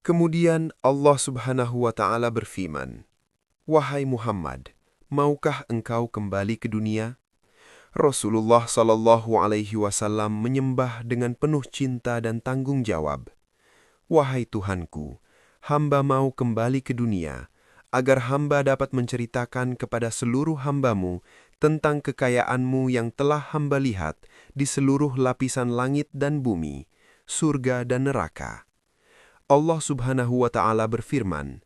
Kemudian Allah Subhanahu wa Ta'ala berfirman, "Wahai Muhammad, maukah engkau kembali ke dunia?" Rasulullah Shallallahu Alaihi Wasallam menyembah dengan penuh cinta dan tanggung jawab, "Wahai Tuhanku, hamba mau kembali ke dunia, agar hamba dapat menceritakan kepada seluruh hambamu tentang kekayaanmu yang telah hamba lihat di seluruh lapisan langit dan bumi, surga dan neraka." Allah Subhanahu wa Ta'ala berfirman,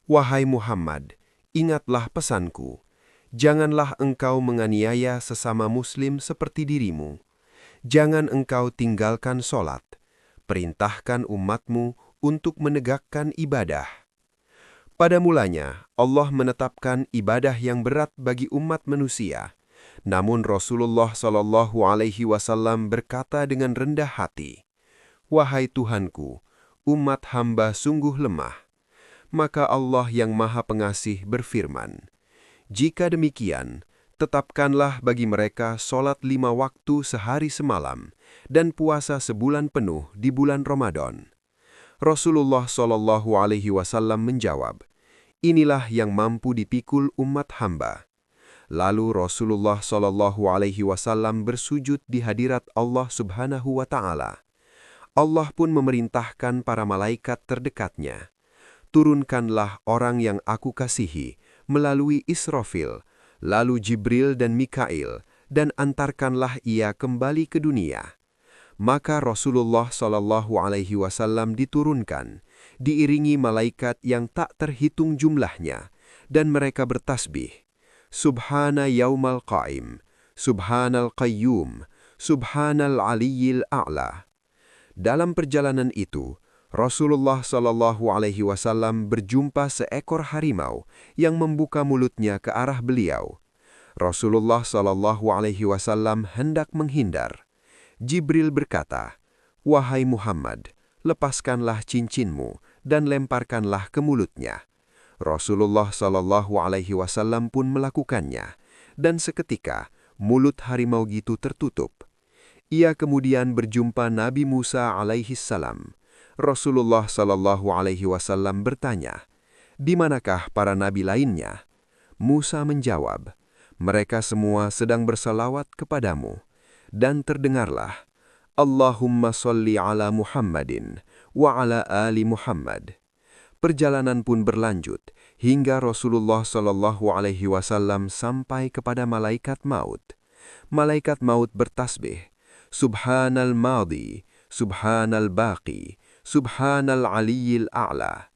"Wahai Muhammad, ingatlah pesanku. Janganlah engkau menganiaya sesama muslim seperti dirimu. Jangan engkau tinggalkan solat. Perintahkan umatmu untuk menegakkan ibadah." Pada mulanya, Allah menetapkan ibadah yang berat bagi umat manusia. Namun Rasulullah Shallallahu Alaihi Wasallam berkata dengan rendah hati, "Wahai Tuhanku, umat hamba sungguh lemah." Maka Allah yang Maha Pengasih berfirman, "Jika demikian, tetapkanlah bagi mereka solat 5 waktu sehari semalam dan puasa sebulan penuh di bulan Ramadan." Rasulullah Shallallahu Alaihi Wasallam menjawab, "Inilah yang mampu dipikul umat hamba." Lalu Rasulullah Shallallahu Alaihi Wasallam bersujud di hadirat Allah Subhanahu wa Ta'ala. Allah pun memerintahkan para malaikat terdekatnya, "Turunkanlah orang yang aku kasihi melalui Israfil, lalu Jibril dan Mikail, dan antarkanlah ia kembali ke dunia." Maka Rasulullah Shallallahu Alaihi Wasallam diturunkan, diiringi malaikat yang tak terhitung jumlahnya, dan mereka bertasbih, "Subhana yaumal qaim, Subhanal qayyum, Subhanal aliyyil a'la." Dalam perjalanan itu, Rasulullah Shallallahu Alaihi Wasallam berjumpa seekor harimau yang membuka mulutnya ke arah beliau. Rasulullah Shallallahu Alaihi Wasallam hendak menghindar. Jibril berkata, "Wahai Muhammad, lepaskanlah cincinmu dan lemparkanlah ke mulutnya." Rasulullah Shallallahu Alaihi Wasallam pun melakukannya, dan seketika mulut harimau itu tertutup. Ia kemudian berjumpa Nabi Musa alaihi salam. Rasulullah Shallallahu Alaihi Wasallam bertanya, "Di manakah para nabi lainnya?" Musa menjawab, "Mereka semua sedang bersalawat kepadamu." Dan terdengarlah, "Allahumma sholli ala Muhammadin wa ala ali Muhammad." Perjalanan pun berlanjut hingga Rasulullah Shallallahu Alaihi Wasallam sampai kepada malaikat maut. Malaikat maut bertasbih, "Subhanal Madi, Subhanal Baqi, Subhanal Aliyyil A'la."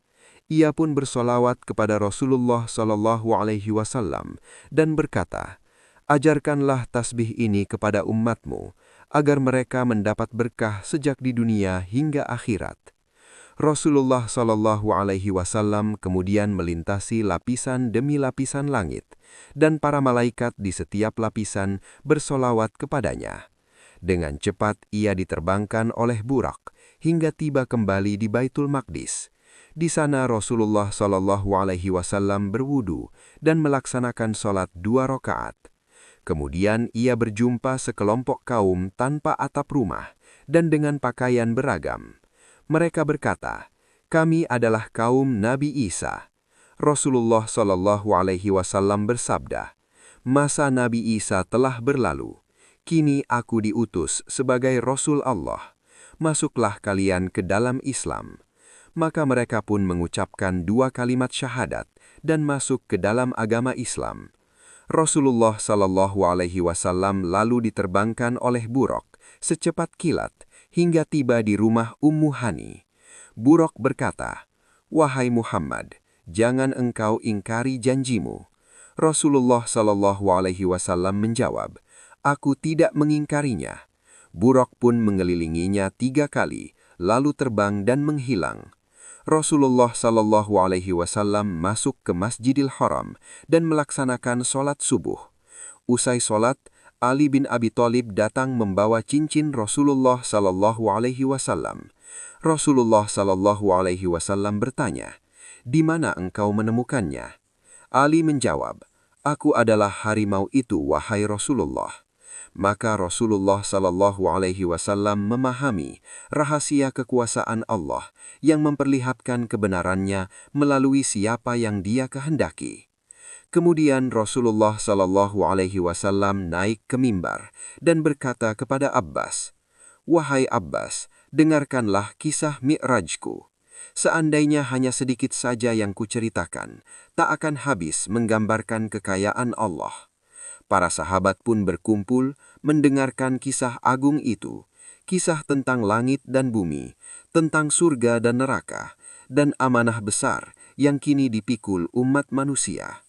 Ia pun bersolawat kepada Rasulullah Shallallahu Alaihi Wasallam dan berkata, "Ajarkanlah tasbih ini kepada umatmu, agar mereka mendapat berkah sejak di dunia hingga akhirat." Rasulullah Shallallahu Alaihi Wasallam kemudian melintasi lapisan demi lapisan langit, dan para malaikat di setiap lapisan bersolawat kepadanya. Dengan cepat ia diterbangkan oleh burak hingga tiba kembali di Baitul Maqdis. Di sana Rasulullah Shallallahu Alaihi Wasallam berwudu dan melaksanakan sholat 2 rakaat. Kemudian ia berjumpa sekelompok kaum tanpa atap rumah dan dengan pakaian beragam. Mereka berkata, "Kami adalah kaum Nabi Isa." Rasulullah Shallallahu Alaihi Wasallam bersabda, "Masa Nabi Isa telah berlalu. Kini aku diutus sebagai Rasul Allah. Masuklah kalian ke dalam Islam." Maka mereka pun mengucapkan 2 kalimat syahadat dan masuk ke dalam agama Islam. Rasulullah Shallallahu Alaihi Wasallam lalu diterbangkan oleh buruk secepat kilat hingga tiba di rumah Ummu Hani. Buruk berkata, "Wahai Muhammad, jangan engkau ingkari janjimu." Rasulullah Shallallahu Alaihi Wasallam menjawab, "Aku tidak mengingkarinya." Buruk pun mengelilinginya 3 kali, lalu terbang dan menghilang. Rasulullah Shallallahu Alaihi Wasallam masuk ke Masjidil Haram dan melaksanakan sholat subuh. Usai sholat, Ali bin Abi Thalib datang membawa cincin Rasulullah Shallallahu Alaihi Wasallam. Rasulullah Shallallahu Alaihi Wasallam bertanya, "Di mana engkau menemukannya?" Ali menjawab, "Aku adalah harimau itu, wahai Rasulullah." Maka Rasulullah Shallallahu Alaihi Wasallam memahami rahasia kekuasaan Allah yang memperlihatkan kebenarannya melalui siapa yang Dia kehendaki. Kemudian Rasulullah Shallallahu Alaihi Wasallam naik ke mimbar dan berkata kepada Abbas, "Wahai Abbas, dengarkanlah kisah Mi'rajku. Seandainya hanya sedikit saja yang kuceritakan, tak akan habis menggambarkan kekayaan Allah." Para sahabat pun berkumpul mendengarkan kisah agung itu, kisah tentang langit dan bumi, tentang surga dan neraka, dan amanah besar yang kini dipikul umat manusia.